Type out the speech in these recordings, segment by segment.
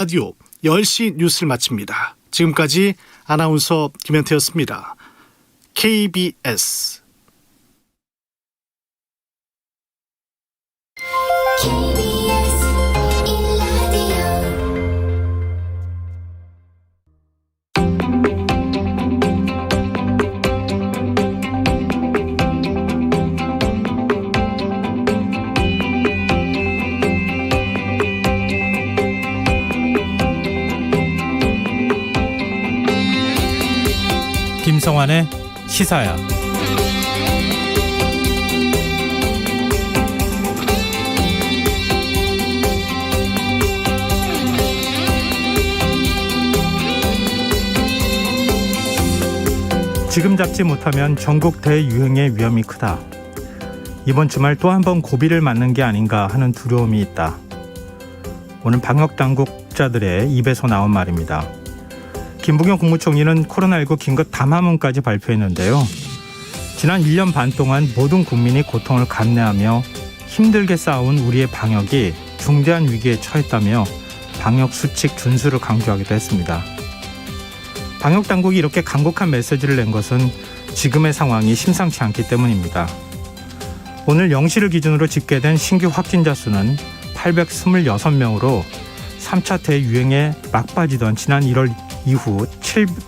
라디오 10시 뉴스를 마칩니다. 지금까지 아나운서 김현태였습니다. KBS 김성환의 시사야. 지금 잡지 못하면 전국 대유행의 위험이 크다. 이번 주말 또 한 번 고비를 맞는 게 아닌가 하는 두려움이 있다. 오늘 방역당국자들의 입에서 나온 말입니다. 김부겸 국무총리는 코로나19 긴급 담화문까지 발표했는데요. 지난 1년 반 동안 모든 국민이 고통을 감내하며 힘들게 싸운 우리의 방역이 중대한 위기에 처했다며 방역 수칙 준수를 강조하기도 했습니다. 방역당국이 이렇게 간곡한 메시지를 낸 것은 지금의 상황이 심상치 않기 때문입니다. 오늘 0시를 기준으로 집계된 신규 확진자 수는 826명으로 3차 대유행에 막빠지던 지난 1월 이후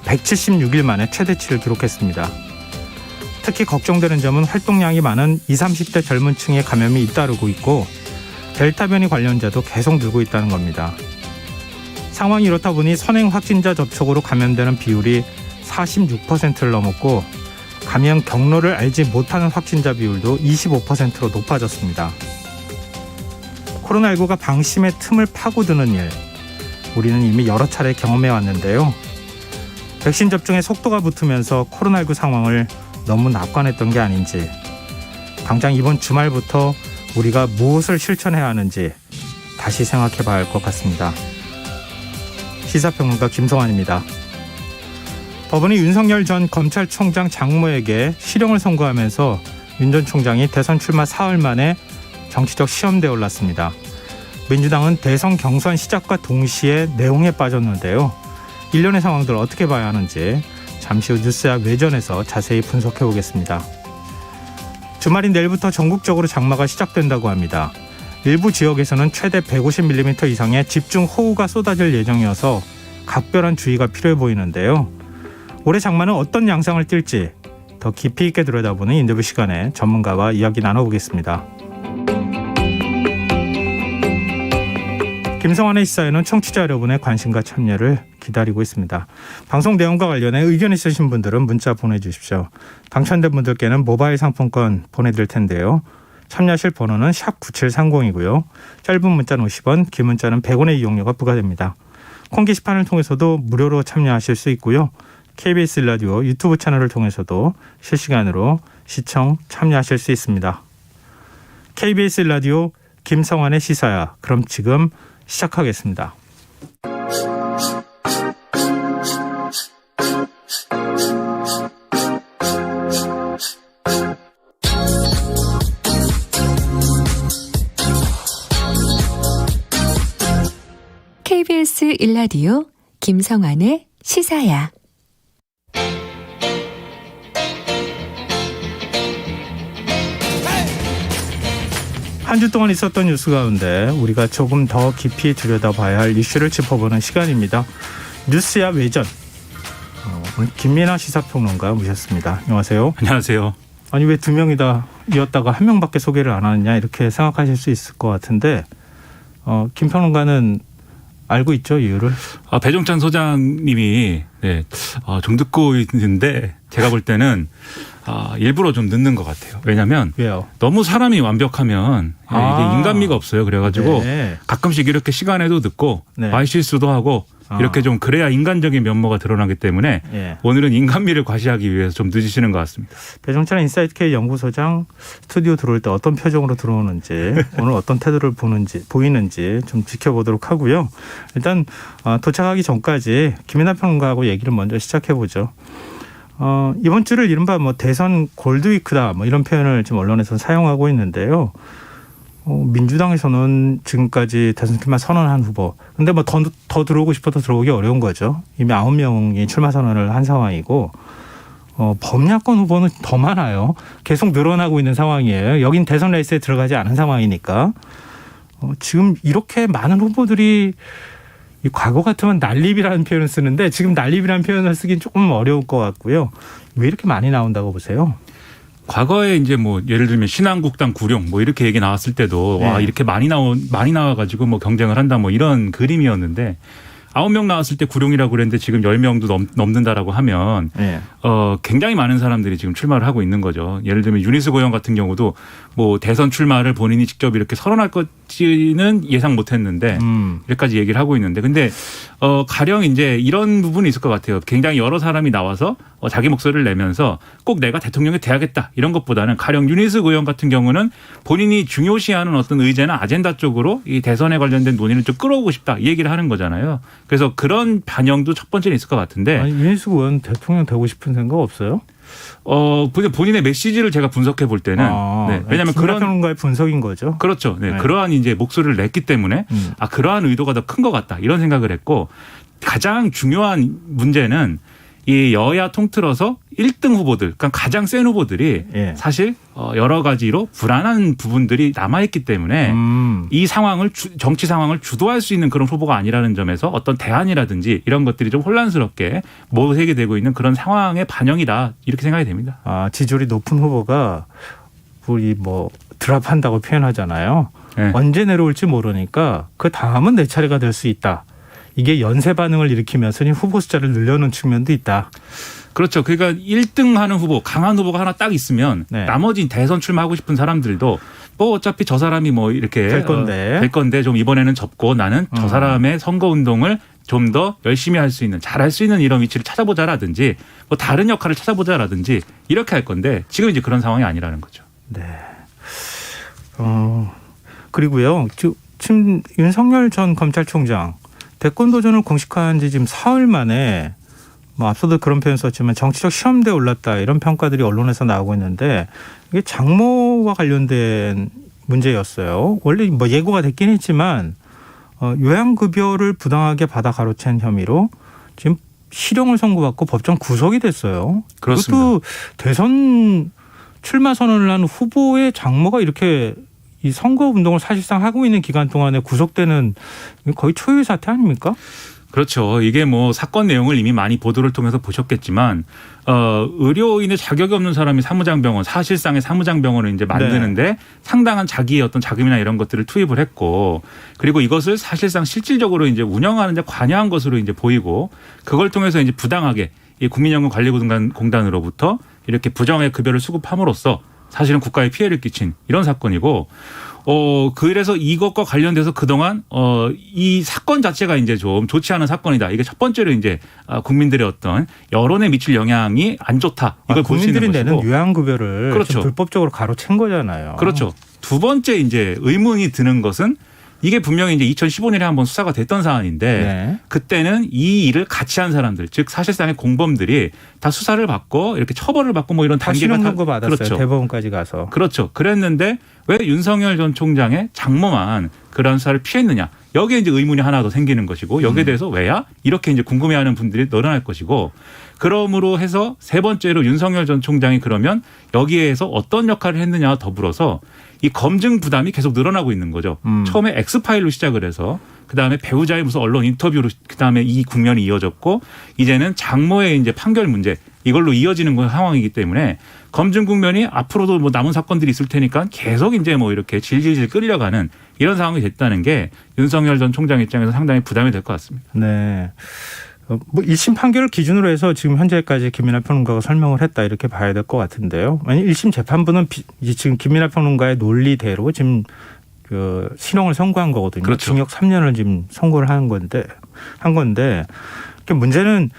176일 만에 최대치를 기록했습니다. 특히 걱정되는 점은 활동량이 많은 20, 30대 젊은 층의 감염이 잇따르고 있고 델타 변이 관련자도 계속 늘고 있다는 겁니다. 상황이 이렇다 보니 선행 확진자 접촉으로 감염되는 비율이 46%를 넘었고 감염 경로를 알지 못하는 확진자 비율도 25%로 높아졌습니다. 코로나19가 방심의 틈을 파고드는 일, 우리는 이미 여러 차례 경험해 왔는데요. 백신 접종에 속도가 붙으면서 코로나19 상황을 너무 낙관했던 게 아닌지, 당장 이번 주말부터 우리가 무엇을 실천해야 하는지 다시 생각해 봐야 할 것 같습니다. 시사평론가 김성환입니다. 법원이 윤석열 전 검찰총장 장모에게 실형을 선고하면서 윤 전 총장이 대선 출마 사흘 만에 정치적 시험대에 올랐습니다. 민주당은 대선 경선 시작과 동시에 내홍에 빠졌는데요. 일련의 상황들 어떻게 봐야 하는지 잠시 후 뉴스야 외전에서 자세히 분석해 보겠습니다. 주말인 내일부터 전국적으로 장마가 시작된다고 합니다. 일부 지역에서는 최대 150mm 이상의 집중호우가 쏟아질 예정이어서 각별한 주의가 필요해 보이는데요. 올해 장마는 어떤 양상을 띨지 더 깊이 있게 들여다보는 인터뷰 시간에 전문가와 이야기 나눠보겠습니다. 김성환의 시사에는 청취자 여러분의 관심과 참여를 기다리고 있습니다. 방송 내용과 관련해 의견 있으신 분들은 문자 보내주십시오. 당첨된 분들께는 모바일 상품권 보내드릴 텐데요. 참여하실 번호는 샵 9730이고요. 짧은 문자는 50원, 긴 문자는 100원의 이용료가 부과됩니다. 콩 게시판을 통해서도 무료로 참여하실 수 있고요. KBS 라디오 유튜브 채널을 통해서도 실시간으로 시청 참여하실 수 있습니다. KBS 라디오 김성환의 시사야. 그럼 지금 시작하겠습니다. KBS 1라디오 김성환의 시사야. 한 주 동안 있었던 뉴스 가운데 우리가 조금 더 깊이 들여다봐야 할 이슈를 짚어보는 시간입니다. 뉴스야 외전. 오늘 김민하 시사평론가 모셨습니다. 안녕하세요. 안녕하세요. 아니 왜 두 명이다 이었다가 한 명밖에 소개를 안 하느냐 이렇게 생각하실 수 있을 것 같은데 김 평론가는 알고 있죠 이유를? 배종찬 소장님이 좀 듣고 있는데 제가 볼 때는 일부러 좀 늦는 것 같아요. 왜냐하면 왜요? 너무 사람이 완벽하면 이게 인간미가 없어요. 그래가지고 네. 가끔씩 이렇게 시간에도 듣고 네. 말실수도 하고 이렇게 좀 그래야 인간적인 면모가 드러나기 때문에 오늘은 인간미를 과시하기 위해서 좀 늦으시는 것 같습니다. 배종찬 인사이트K 연구소장 스튜디오 들어올 때 어떤 표정으로 들어오는지 오늘 어떤 태도를 보이는지 좀 지켜보도록 하고요. 일단 도착하기 전까지 김민하 평론가하고 얘기를 먼저 시작해보죠. 이번 주를 이른바 대선 골드위크다 이런 표현을 지금 언론에서 사용하고 있는데요. 민주당에서는 지금까지 대선 출마 선언한 후보. 근데 뭐 더 들어오고 싶어도 들어오기 어려운 거죠. 이미 9명이 출마 선언을 한 상황이고 범야권 후보는 더 많아요. 계속 늘어나고 있는 상황이에요. 여긴 대선 레이스에 들어가지 않은 상황이니까. 지금 이렇게 많은 후보들이 이 과거 같으면 난립이라는 표현을 쓰는데 지금 난립이라는 표현을 쓰긴 조금 어려울 것 같고요. 왜 이렇게 많이 나온다고 보세요? 과거에 이제 뭐 예를 들면 신한국당 구룡 뭐 이렇게 얘기 나왔을 때도 와 이렇게 많이 나와가지고 뭐 경쟁을 한다 뭐 이런 그림이었는데 9명 나왔을 때 구룡이라고 그랬는데 지금 10명도 넘는다라고 하면 굉장히 많은 사람들이 지금 출마를 하고 있는 거죠. 예를 들면 유니스 고영 같은 경우도 뭐 대선 출마를 본인이 직접 이렇게 선언할 것지는 예상 못했는데 이렇게까지 얘기를 하고 있는데 근데 가령 이제 이런 부분이 있을 것 같아요. 굉장히 여러 사람이 나와서 자기 목소리를 내면서 꼭 내가 대통령이 돼야겠다 이런 것보다는 가령 유니스 고영 같은 경우는 본인이 중요시하는 어떤 의제나 아젠다 쪽으로 이 대선에 관련된 논의를 좀 끌어오고 싶다 이 얘기를 하는 거잖아요. 그래서 그런 반영도 첫 번째는 있을 것 같은데. 아니, 유니스 의원 대통령 되고 싶은 생각 없어요? 본인의 메시지를 제가 분석해 볼 때는 네, 왜냐하면 그런 평론가의 분석인 거죠. 그렇죠. 네, 그러한 이제 목소리를 냈기 때문에 그러한 의도가 더 큰 것 같다 이런 생각을 했고 가장 중요한 문제는 이 여야 통틀어서 1등 후보들, 그러니까 가장 센 후보들이 사실 여러 가지로 불안한 부분들이 남아있기 때문에 이 상황을 정치 상황을 주도할 수 있는 그런 후보가 아니라는 점에서 어떤 대안이라든지 이런 것들이 좀 혼란스럽게 모색이 되고 있는 그런 상황의 반영이다 이렇게 생각이 됩니다. 지지율이 높은 후보가 우리 뭐 드랍한다고 표현하잖아요. 네. 언제 내려올지 모르니까 그 다음은 내 차례가 될 수 있다. 이게 연쇄 반응을 일으키면서 후보 숫자를 늘려놓은 측면도 있다. 그렇죠. 그러니까 1등 하는 후보, 강한 후보가 하나 딱 있으면 나머지 대선 출마하고 싶은 사람들도 뭐 어차피 저 사람이 뭐 이렇게 될 건데 좀 이번에는 접고 나는 저 사람의 선거 운동을 좀 더 열심히 할 수 있는 잘할 수 있는 이런 위치를 찾아보자라든지 뭐 다른 역할을 찾아보자라든지 이렇게 할 건데 지금 이제 그런 상황이 아니라는 거죠. 네. 그리고요. 지금 윤석열 전 검찰총장 대권 도전을 공식화한 지 지금 사흘 만에 뭐 앞서도 그런 표현 썼지만 정치적 시험대에 올랐다 이런 평가들이 언론에서 나오고 있는데 이게 장모와 관련된 문제였어요. 원래 뭐 예고가 됐긴 했지만 요양급여를 부당하게 받아 가로챈 혐의로 지금 실형을 선고받고 법정 구속이 됐어요. 그렇습니다. 그것도 대선 출마 선언을 한 후보의 장모가 이렇게 이 선거 운동을 사실상 하고 있는 기간 동안에 구속되는 거의 초유의 사태 아닙니까? 그렇죠. 이게 뭐 사건 내용을 이미 많이 보도를 통해서 보셨겠지만 의료인의 자격이 없는 사람이 사무장병원 사실상의 사무장병원을 이제 만드는데 상당한 자기의 어떤 자금이나 이런 것들을 투입을 했고 그리고 이것을 사실상 실질적으로 이제 운영하는 데 관여한 것으로 이제 보이고 그걸 통해서 이제 부당하게 이 국민연금관리공단으로부터 이렇게 부정의 급여를 수급함으로써 사실은 국가에 피해를 끼친 이런 사건이고 그래서 이것과 관련돼서 그동안 이 사건 자체가 이제 좀 좋지 않은 사건이다. 이게 첫 번째로 이제 국민들의 어떤 여론에 미칠 영향이 안 좋다. 이걸 볼 수 있는 것이고. 국민들이 내는 요양급여를 그렇죠. 불법적으로 가로챈 거잖아요. 그렇죠. 두 번째 이제 의문이 드는 것은 이게 분명히 이제 2015년에 한번 수사가 됐던 사안인데 그때는 이 일을 같이 한 사람들, 즉 사실상의 공범들이 다 수사를 받고 이렇게 처벌을 받고 뭐 이런 단계가 다 신용선고 받았어요. 그렇죠. 대법원까지 가서. 그렇죠. 그랬는데 왜 윤석열 전 총장의 장모만 그런 수사를 피했느냐? 여기에 이제 의문이 하나 더 생기는 것이고 여기에 대해서 왜야? 이렇게 이제 궁금해하는 분들이 늘어날 것이고 그러므로 해서 세 번째로 윤석열 전 총장이 그러면 여기에서 어떤 역할을 했느냐와 더불어서 이 검증 부담이 계속 늘어나고 있는 거죠. 처음에 엑스파일로 시작을 해서 그다음에 배우자의 무슨 언론 인터뷰로 그다음에 이 국면이 이어졌고 이제는 장모의 이제 판결 문제 이걸로 이어지는 상황이기 때문에 검증 국면이 앞으로도 뭐 남은 사건들이 있을 테니까 계속 이제 뭐 이렇게 질질질 끌려가는 이런 상황이 됐다는 게 윤석열 전 총장 입장에서 상당히 부담이 될 것 같습니다. 네. 뭐 1심 판결을 기준으로 해서 지금 현재까지 김민하 평론가가 설명을 했다 이렇게 봐야 될 것 같은데요. 만약 1심 재판부는 지금 김민하 평론가의 논리대로 지금 그 실형을 선고한 거거든요. 그렇죠. 징역 3년을 지금 선고를 한 건데 문제는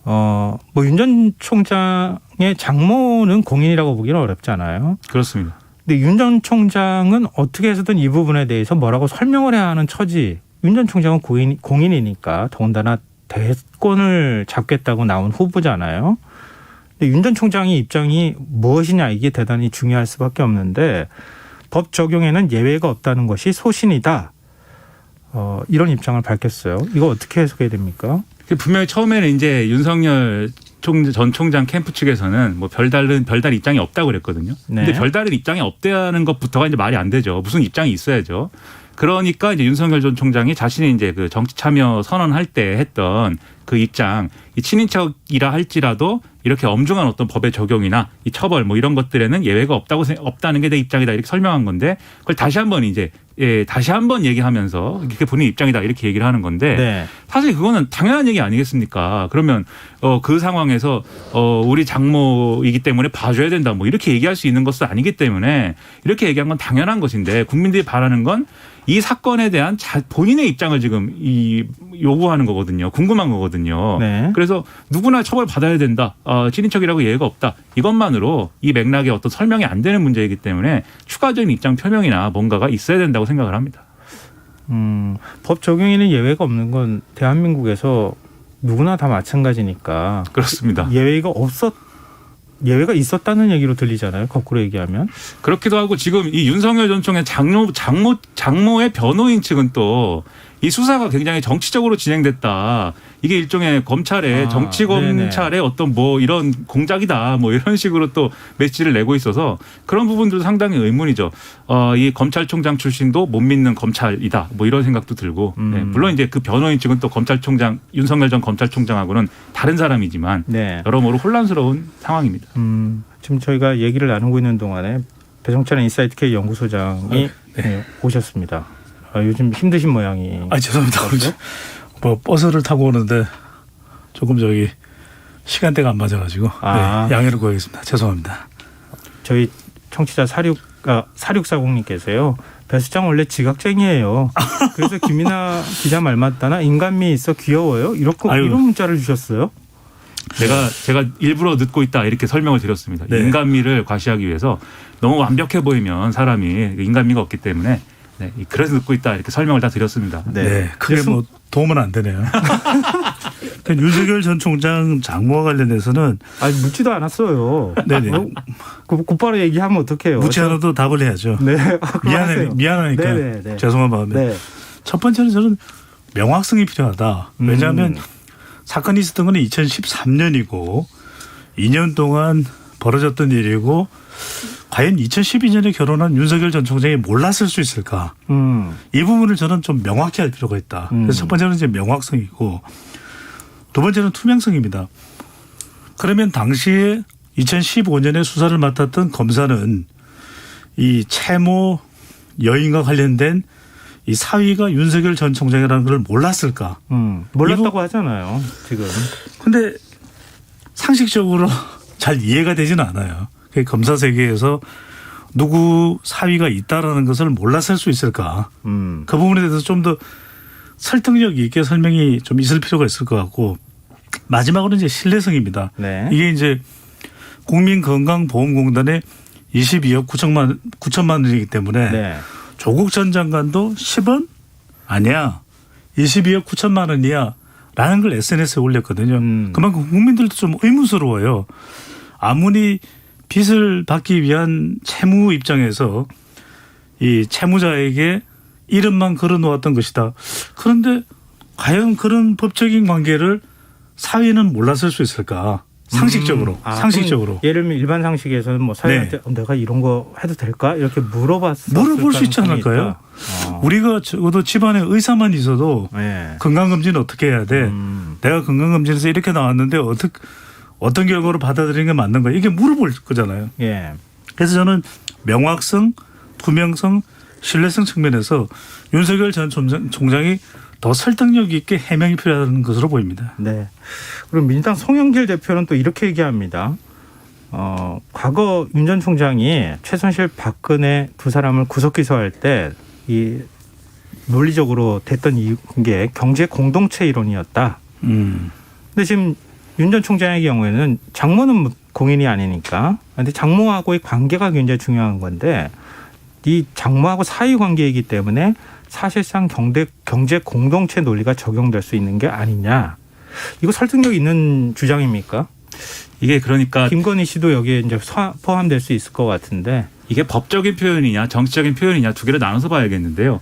뭐 윤 전 총장의 장모는 공인이라고 보기는 어렵잖아요. 그렇습니다. 근데 윤 전 총장은 어떻게 해서든 이 부분에 대해서 뭐라고 설명을 해야 하는 처지. 윤 전 총장은 공인이니까 더군다나 대권을 잡겠다고 나온 후보잖아요. 근데 윤 전 총장의 입장이 무엇이냐 이게 대단히 중요할 수밖에 없는데 법 적용에는 예외가 없다는 것이 소신이다. 이런 입장을 밝혔어요. 이거 어떻게 해석해야 됩니까? 분명히 처음에는 이제 윤석열 전 총장 캠프 측에서는 뭐 별다른 입장이 없다고 그랬거든요. 네. 근데 별다른 입장이 없다는 것부터가 이제 말이 안 되죠. 무슨 입장이 있어야죠. 그러니까 이제 윤석열 전 총장이 자신이 이제 그 정치 참여 선언할 때 했던 그 입장, 이 친인척이라 할지라도 이렇게 엄중한 어떤 법의 적용이나 이 처벌 뭐 이런 것들에는 예외가 없다는 게 내 입장이다 이렇게 설명한 건데 그걸 다시 한번 이제 다시 한번 얘기하면서 이렇게 본인 입장이다 이렇게 얘기를 하는 건데 네. 사실 그거는 당연한 얘기 아니겠습니까? 그러면 그 상황에서 우리 장모이기 때문에 봐줘야 된다 뭐 이렇게 얘기할 수 있는 것은 아니기 때문에 이렇게 얘기한 건 당연한 것인데 국민들이 바라는 건 이 사건에 대한 본인의 입장을 지금 요구하는 거거든요. 궁금한 거거든요. 네. 그래서 누구나 처벌 받아야 된다. 친인척이라고 예외가 없다. 이것만으로 이 맥락의 어떤 설명이 안 되는 문제이기 때문에 추가적인 입장 표명이나 뭔가가 있어야 된다고 생각을 합니다. 법 적용에는 예외가 없는 건 대한민국에서 누구나 다 마찬가지니까 그렇습니다. 예외가 있었다는 얘기로 들리잖아요. 거꾸로 얘기하면. 그렇기도 하고 지금 이 윤석열 전 총장의 장모의 변호인 측은 또 이 수사가 굉장히 정치적으로 진행됐다. 이게 일종의 검찰의 정치 검찰의 어떤 뭐 이런 공작이다. 뭐 이런 식으로 또 메시지를 내고 있어서 그런 부분들도 상당히 의문이죠. 이 검찰총장 출신도 못 믿는 검찰이다. 뭐 이런 생각도 들고. 네, 물론 이제 그 변호인 측은 또 검찰총장 윤석열 전 검찰총장하고는 다른 사람이지만 네. 여러모로 혼란스러운 상황입니다. 지금 저희가 얘기를 나누고 있는 동안에 배종찬 인사이트 K 연구소장이 오셨습니다. 요즘 힘드신 모양이. 죄송합니다. 뭐 버스를 타고 오는데 조금 시간대가 안 맞아가지고 네, 양해를 구하겠습니다. 죄송합니다. 저희 청취자 4640님께서요. 배 수장 원래 지각쟁이에요. 그래서 김이나 기자 말 맞다나 인간미 있어 귀여워요. 이런 문자를 주셨어요. 제가 일부러 늦고 있다 이렇게 설명을 드렸습니다. 네. 인간미를 과시하기 위해서 너무 완벽해 보이면 사람이 인간미가 없기 때문에 그래서 늦고 있다 이렇게 설명을 다 드렸습니다. 네, 크게 뭐 도움은 안 되네요. 윤석열 전 총장 장모와 관련해서는 묻지도 않았어요. 네네. 곧바로 얘기하면 어떡해요. 묻지 않아도 답을 해야죠. 네. 미안하니까 네네. 죄송한 마음에. 네. 첫 번째는 저는 명확성이 필요하다. 왜냐하면 사건이 있었던 건 2013년이고 2년 동안 벌어졌던 일이고 과연 2012년에 결혼한 윤석열 전 총장이 몰랐을 수 있을까? 이 부분을 저는 좀 명확히 할 필요가 있다. 그래서 첫 번째는 이제 명확성이고 두 번째는 투명성입니다. 그러면 당시에 2015년에 수사를 맡았던 검사는 이 채모 여인과 관련된 이 사위가 윤석열 전 총장이라는 걸 몰랐을까? 몰랐다고 하잖아요. 지금. 근데 상식적으로 잘 이해가 되지는 않아요. 검사 세계에서 누구 사위가 있다라는 것을 몰랐을 수 있을까? 그 부분에 대해서 좀 더 설득력 있게 설명이 좀 있을 필요가 있을 것 같고 마지막으로 이제 신뢰성입니다. 네. 이게 이제 국민건강보험공단의 22억 9천만 원이기 때문에 네. 조국 전 장관도 10원? 아니야. 22억 9천만 원이야. 라는 걸 SNS에 올렸거든요. 그만큼 국민들도 좀 의문스러워요. 아무리 빚을 받기 위한 채무 입장에서 이 채무자에게 이름만 걸어놓았던 것이다. 그런데 과연 그런 법적인 관계를 사위는 몰랐을 수 있을까? 상식적으로. 상식적으로. 예를 들면 일반 상식에서는 뭐 사위한테 내가 이런 거 해도 될까? 이렇게 물어볼 수 있지 않을까요? 우리가 적어도 집안에 의사만 있어도 건강검진은 어떻게 해야 돼? 내가 건강검진에서 이렇게 나왔는데 어떤 결과로 받아들이는 게 맞는 거야? 이게 물어볼 거잖아요. 예. 그래서 저는 명확성, 투명성, 신뢰성 측면에서 윤석열 전 총장이 더 설득력 있게 해명이 필요하다는 것으로 보입니다. 네. 그럼 민주당 송영길 대표는 또 이렇게 얘기합니다. 과거 윤 전 총장이 최순실, 박근혜 두 사람을 구속 기소할 때 이 논리적으로 됐던 게 경제 공동체 이론이었다. 근데 지금 윤 전 총장의 경우에는 장모는 공인이 아니니까. 근데 장모하고의 관계가 굉장히 중요한 건데 이 장모하고 사위 관계이기 때문에 사실상 경제 공동체 논리가 적용될 수 있는 게 아니냐. 이거 설득력 있는 주장입니까? 이게 그러니까 김건희 씨도 여기에 이제 포함될 수 있을 것 같은데. 이게 법적인 표현이냐 정치적인 표현이냐 두 개를 나눠서 봐야겠는데요.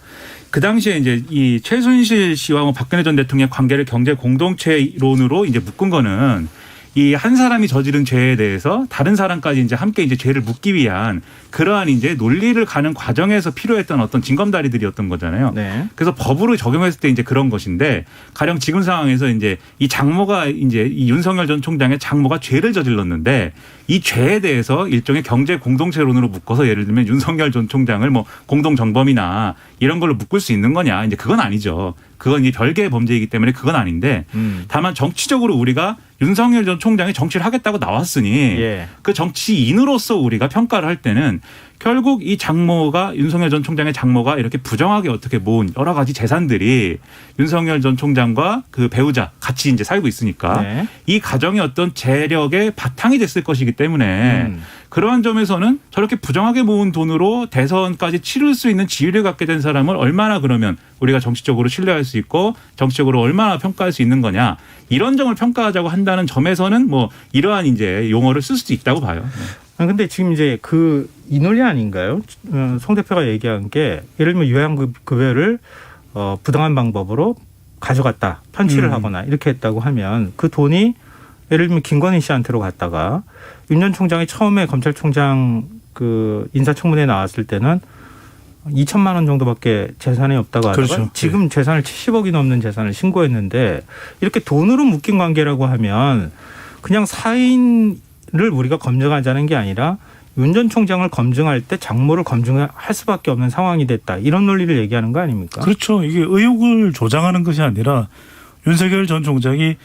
그 당시에 이제 이 최순실 씨와 뭐 박근혜 전 대통령의 관계를 경제 공동체론으로 이제 묶은 거는 이 한 사람이 저지른 죄에 대해서 다른 사람까지 이제 함께 이제 죄를 묻기 위한 그러한 이제 논리를 가는 과정에서 필요했던 어떤 징검다리들이었던 거잖아요. 네. 그래서 법으로 적용했을 때 이제 그런 것인데 가령 지금 상황에서 이제 이 장모가 이제 이 윤석열 전 총장의 장모가 죄를 저질렀는데 이 죄에 대해서 일종의 경제 공동체론으로 묶어서 예를 들면 윤석열 전 총장을 뭐 공동 정범이나 이런 걸로 묶을 수 있는 거냐 이제 그건 아니죠. 그건 이 별개의 범죄이기 때문에 그건 아닌데 다만 정치적으로 우리가 윤석열 전 총장이 정치를 하겠다고 나왔으니 예. 그 정치인으로서 우리가 평가를 할 때는 결국 이 장모가 윤석열 전 총장의 장모가 이렇게 부정하게 어떻게 모은 여러 가지 재산들이 윤석열 전 총장과 그 배우자 같이 이제 살고 있으니까 네. 이 가정의 어떤 재력의 바탕이 됐을 것이기 때문에 그러한 점에서는 저렇게 부정하게 모은 돈으로 대선까지 치를 수 있는 지위를 갖게 된 사람을 얼마나 그러면 우리가 정치적으로 신뢰할 수 있고 정치적으로 얼마나 평가할 수 있는 거냐 이런 점을 평가하자고 한다는 점에서는 뭐 이러한 이제 용어를 쓸 수도 있다고 봐요. 근데 지금 이제 이 논리 아닌가요? 송 대표가 얘기한 게 예를 들면 요양급여를 부당한 방법으로 가져갔다, 편취를 하거나 이렇게 했다고 하면 그 돈이 예를 들면 김건희 씨한테로 갔다가 윤 전 총장이 처음에 검찰총장 그 인사청문회 나왔을 때는 2천만 원 정도밖에 재산이 없다고 하다가 그렇죠. 지금 재산을 70억이 넘는 재산을 신고했는데 이렇게 돈으로 묶인 관계라고 하면 그냥 사인을 우리가 검증하자는 게 아니라 윤 전 총장을 검증할 때 장모를 검증할 수밖에 없는 상황이 됐다. 이런 논리를 얘기하는 거 아닙니까? 그렇죠. 이게 의혹을 조장하는 것이 아니라 윤석열 전 총장이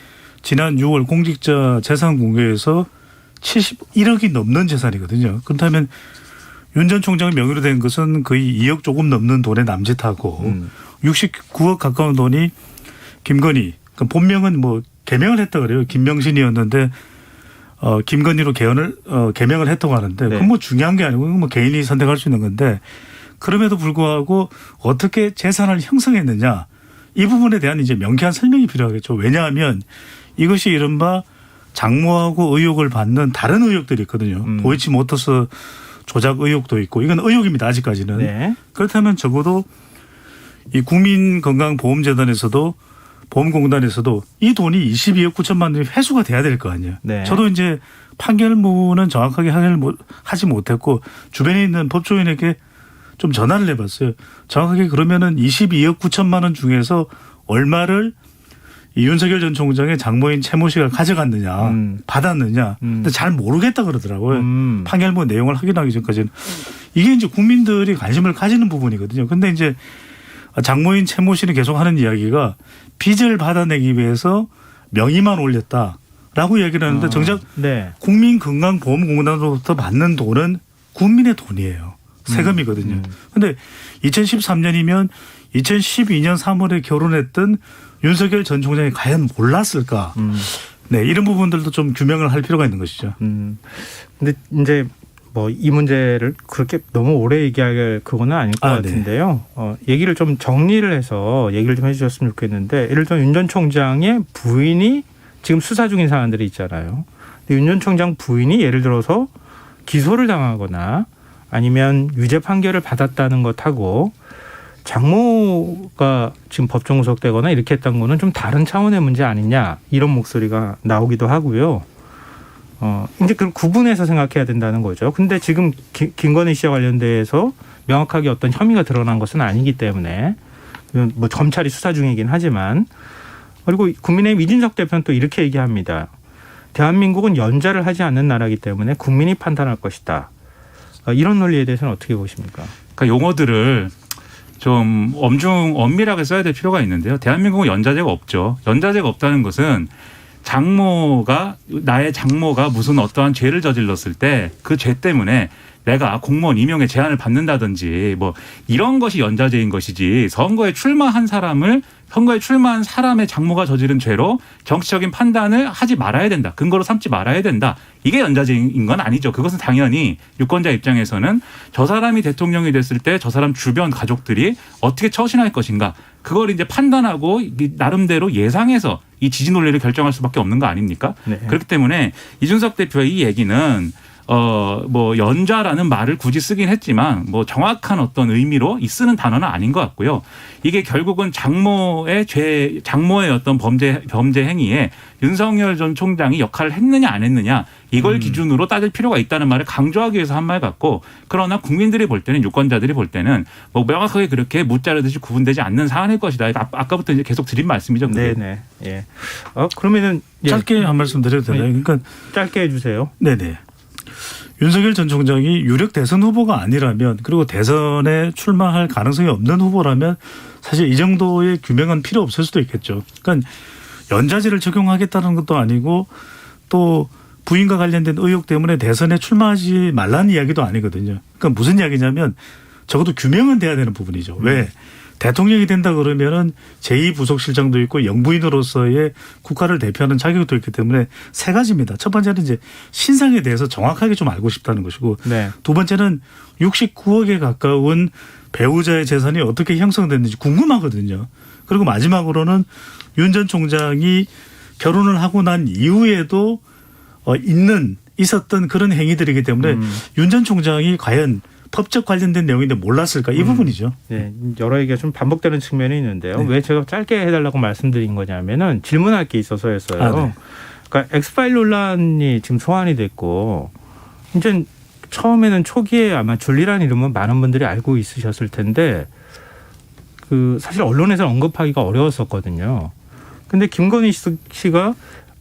지난 6월 공직자 재산 공개에서 71억이 넘는 재산이거든요. 그렇다면 윤 전 총장의 명의로 된 것은 거의 2억 조금 넘는 돈의 남짓하고 69억 가까운 돈이 김건희, 그 본명은 뭐 개명을 했다 그래요. 김명신이었는데 김건희로 개명을 했다고 하는데 네. 그건 뭐 중요한 게 아니고 뭐 개인이 선택할 수 있는 건데 그럼에도 불구하고 어떻게 재산을 형성했느냐 이 부분에 대한 이제 명쾌한 설명이 필요하겠죠. 왜냐하면 이것이 이른바 장모하고 의혹을 받는 다른 의혹들이 있거든요. 도이치모터스 조작 의혹도 있고 이건 의혹입니다. 아직까지는. 네. 그렇다면 적어도 이 국민건강보험재단에서도 보험공단에서도 이 돈이 22억 9천만 원이 회수가 돼야 될 거 아니에요. 네. 저도 이제 판결문은 정확하게 하지 못했고 주변에 있는 법조인에게 좀 전화를 해봤어요. 정확하게 그러면은 22억 9천만 원 중에서 얼마를 이 윤석열 전 총장의 장모인 최모 씨가 가져갔느냐, 받았느냐, 근데 잘 모르겠다 그러더라고요. 판결문 내용을 확인하기 전까지는 이게 이제 국민들이 관심을 가지는 부분이거든요. 근데 이제 장모인 최모 씨는 계속 하는 이야기가 빚을 받아내기 위해서 명의만 올렸다라고 얘기를 하는데 정작 네. 국민건강보험공단으로부터 받는 돈은 국민의 돈이에요. 세금이거든요. 그런데 2013년이면 2012년 3월에 결혼했던 윤석열 전 총장이 과연 몰랐을까? 네, 이런 부분들도 좀 규명을 할 필요가 있는 것이죠. 근데 이제 뭐 이 문제를 그렇게 너무 오래 얘기할 그거는 아닐 것 같은데요. 얘기를 좀 정리를 해서 얘기를 좀 해주셨으면 좋겠는데 예를 들어 윤 전 총장의 부인이 지금 수사 중인 사안들이 있잖아요. 윤 전 총장 부인이 예를 들어서 기소를 당하거나 아니면 유죄 판결을 받았다는 것하고 장모가 지금 법정 구속되거나 이렇게 했던 거는 좀 다른 차원의 문제 아니냐 이런 목소리가 나오기도 하고요. 이제 그 구분해서 생각해야 된다는 거죠. 근데 지금 김건희 씨와 관련돼서 명확하게 어떤 혐의가 드러난 것은 아니기 때문에 뭐 검찰이 수사 중이긴 하지만 그리고 국민의힘 이준석 대표는 또 이렇게 얘기합니다. 대한민국은 연좌를 하지 않는 나라이기 때문에 국민이 판단할 것이다. 이런 논리에 대해서는 어떻게 보십니까? 그러니까 용어들을 좀 엄밀하게 써야 될 필요가 있는데요. 대한민국은 연좌제가 없죠. 연좌제가 없다는 것은 나의 장모가 무슨 어떠한 죄를 저질렀을 때 그 죄 때문에 내가 공무원 임용에 제한을 받는다든지 뭐 이런 것이 연좌제인 것이지 선거에 출마한 사람의 장모가 저지른 죄로 정치적인 판단을 하지 말아야 된다. 근거로 삼지 말아야 된다. 이게 연좌제인 건 아니죠. 그것은 당연히 유권자 입장에서는 저 사람이 대통령이 됐을 때 저 사람 주변 가족들이 어떻게 처신할 것인가. 그걸 이제 판단하고 나름대로 예상해서 이 지지 논리를 결정할 수밖에 없는 거 아닙니까? 네. 그렇기 때문에 이준석 대표의 이 얘기는 뭐 연좌라는 말을 굳이 쓰긴 했지만 뭐 정확한 어떤 의미로 쓰는 단어는 아닌 것 같고요. 이게 결국은 장모의 어떤 범죄 행위에 윤석열 전 총장이 역할을 했느냐 안 했느냐 이걸 기준으로 따질 필요가 있다는 말을 강조하기 위해서 한 말 같고, 그러나 국민들이 볼 때는, 유권자들이 볼 때는 뭐 명확하게 그렇게 무자르듯이 구분되지 않는 사안일 것이다. 아까부터 이제 계속 드린 말씀이죠. 네네. 예. 그러면은 짧게 한 말씀 드려도 되나요? 그러니까 짧게 해주세요. 네네. 윤석열 전 총장이 유력 대선 후보가 아니라면, 그리고 대선에 출마할 가능성이 없는 후보라면 사실 이 정도의 규명은 필요 없을 수도 있겠죠. 그러니까 연좌제를 적용하겠다는 것도 아니고 또 부인과 관련된 의혹 때문에 대선에 출마하지 말라는 이야기도 아니거든요. 그러니까 무슨 이야기냐면 적어도 규명은 돼야 되는 부분이죠. 왜? 대통령이 된다 그러면은 제2부속실장도 있고 영부인으로서의 국가를 대표하는 자격도 있기 때문에 세 가지입니다. 첫 번째는 이제 신상에 대해서 정확하게 좀 알고 싶다는 것이고, 네. 두 번째는 69억에 가까운 배우자의 재산이 어떻게 형성됐는지 궁금하거든요. 그리고 마지막으로는 윤 전 총장이 결혼을 하고 난 이후에도 있었던 그런 행위들이기 때문에 윤 전 총장이 과연 법적 관련된 내용인데 몰랐을까, 이 부분이죠. 네, 여러 얘기가 좀 반복되는 측면이 있는데요. 네. 왜 제가 짧게 해달라고 말씀드린 거냐면은 질문할 게 있어서였어요. 네. 그러니까 엑스파일 논란이 지금 소환이 됐고, 이제 처음에는 초기에 아마 줄리라는 이름은 많은 분들이 알고 있으셨을 텐데, 사실 언론에서 언급하기가 어려웠었거든요. 근데 김건희 씨가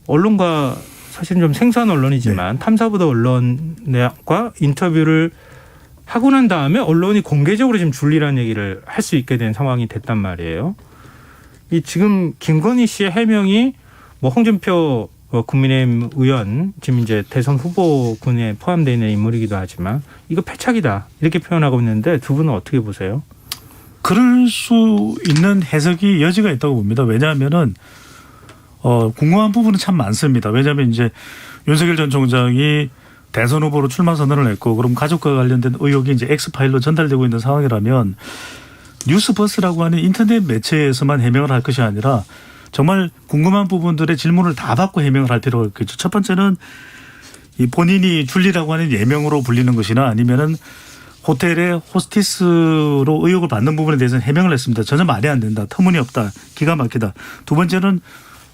언론과 사실 좀 생소한 언론이지만 탐사보도 언론과 인터뷰를 하고 난 다음에 언론이 공개적으로 지금 줄리라는 얘기를 할 수 있게 된 상황이 됐단 말이에요. 이 지금 김건희 씨의 해명이 뭐 홍준표 국민의힘 의원, 지금 이제 대선 후보군에 포함되어 있는 인물이기도 하지만 이거 패착이다 이렇게 표현하고 있는데 두 분은 어떻게 보세요? 그럴 수 있는 해석이 여지가 있다고 봅니다. 왜냐하면은 궁금한 부분은 참 많습니다. 왜냐하면 이제 윤석열 전 총장이 대선 후보로 출마 선언을 했고, 그럼 가족과 관련된 의혹이 이제 엑스파일로 전달되고 있는 상황이라면 뉴스버스라고 하는 인터넷 매체에서만 해명을 할 것이 아니라 정말 궁금한 부분들의 질문을 다 받고 해명을 할 필요가 있겠죠. 첫 번째는 이 본인이 줄리라고 하는 예명으로 불리는 것이나 아니면은 호텔의 호스티스로 의혹을 받는 부분에 대해서는 해명을 했습니다. 전혀 말이 안 된다. 터무니없다. 기가 막히다. 두 번째는